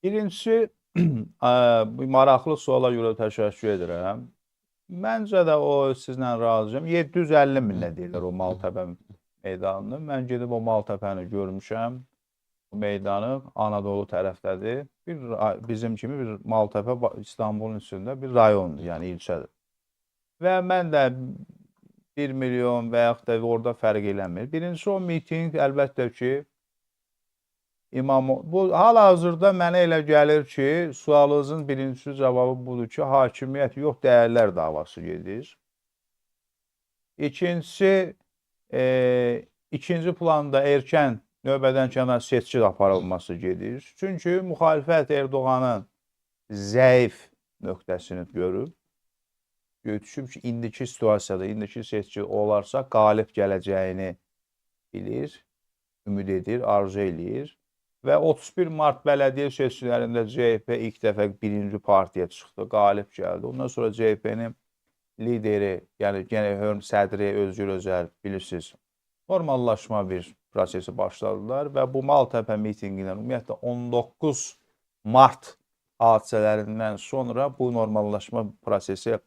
Birincisi, bu maraqlı suala görə təşəkkür edirəm. Məncə də o sizlə razıyam. 750 minlə deyirlər o Maltepe meydanını. Mən gedib o Maltepe'ni görmüşəm. Bu meydanı Anadolu tərəfdədir. Bizim kimi bir Maltepe İstanbulun içində bir rayondur, yəni ilçədir. Və mən də 1 milyon və yaxud da orada fərq eləmir. Birincisi o miting əlbəttə ki, bu hal-hazırda mənə elə gəlir ki, sualınızın birincisi cavabı budur ki, hakimiyyət yox, dəyərlər davası gedir. İkincisi, ikinci planda erkən növbədən kənar seçki aparılması gedir. Çünki müxalifət Erdoğanın zəif nöqtəsini görüb. Düşüb ki, indiki situasiyada, indiki seçki olarsa qalib gələcəyini bilir, ümid edir, arzu eləyir. Və 31 mart bələdiyyə seçkilərində CHP ilk dəfə birinci partiya çıxdı, qalib gəldi. Ondan sonra CHP'nin lideri, yəni genel sədri Özgür Özel, bilirsiniz, normallaşma bir prosesi başladılar və bu Maltepe mitingindən ümumiyyətlə 19 mart hadisələrindən sonra bu normallaşma prosesi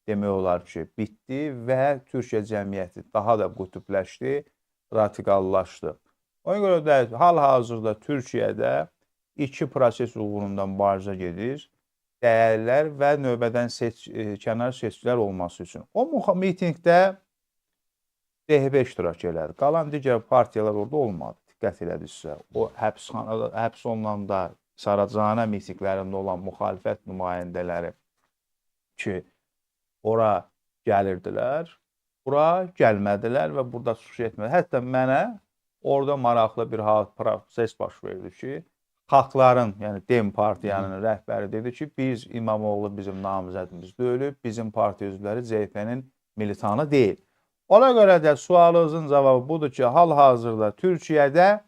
demək olar ki, bitdi və Türkiyə cəmiyyəti daha da qütübləşdi, radikallaşdı. Ona görə də hal-hazırda Türkiyədə iki proses uğrunda mübarizə gedir. Dəyərlər və növbədən kənar seçkilər olması üçün. O mitingdə DHB iştirak elədi. Qalan digər partiyalar orada olmadı. Diqqət elədirsə, o həbs olunanda Saracanə mitinglərində olan müxalifət nümayəndələri ki, ora gəlirdilər, bura gəlmədilər və burada çıxış etmədilər. Hətta mənə orada maraqlı bir proses baş verdi ki, xalqların, yəni DEM partiyanın rəhbəri dedi ki, biz İmamoğlu bizim namizədimiz deyilib, bizim partiya üzvləri CHP-nin militanı deyil. Ona görə də sualınızın cavabı budur ki, hal-hazırda Türkiyədə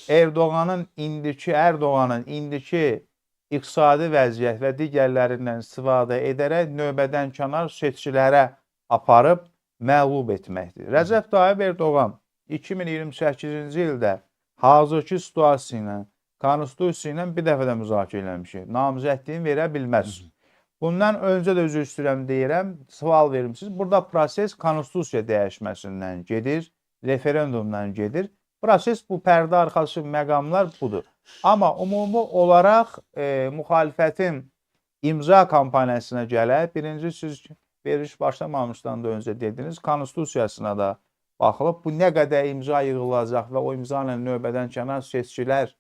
Erdoğanın indiki iqtisadi vəziyyət və digərlərindən istifadə edərək növbədən kənar seçkilərə aparıb məğlub etməkdir. Rəcəb Tayyip Erdoğan 2028-ci ildə hazırki situasiya ilə, konstitusiya ilə bir dəfə də müzakirə eləmişik. Namizədliyini verə bilməz. Bundan öncə də üzr istəyirəm deyirəm, sual vermişsiniz. Burada proses konstitusiya dəyişməsindən gedir, referendumdan gedir. Proses bu pərdə arxası məqamlar budur. Amma ümumi olaraq müxalifətin imza kampaniyasına gələk. Birinci siz veriş başlamamışdan da öncə dediniz, konstitusiyasına da baxılıb, bu nə qədər imza yığılacaq və o imza ilə növbədən kənar seçkilər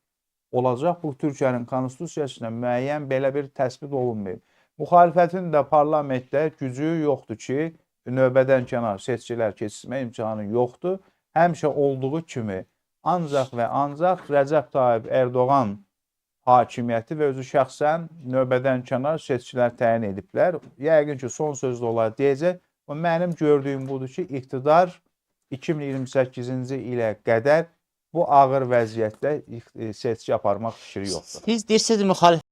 olacaq, bu Türkiyənin konstitusiyasına müəyyən belə bir təsbit olunmayıb. Müxalifətin də parlamentdə gücü yoxdur ki, növbədən kənar seçkilər keçirmə imkanı yoxdur. Həmişə olduğu kimi ancaq və ancaq Rəcəb Tayyip Erdoğan hakimiyyəti və özü şəxsən növbədən kənar seçkilər təyin ediblər. Yəqin ki, son sözdə olar deyəcək. Mənim gördüyüm budur ki, iqtidar 2028-ci ilə qədər bu ağır vəziyyətdə seçki aparmaq fikri yoxdur. Siz deyirsiniz müxalifət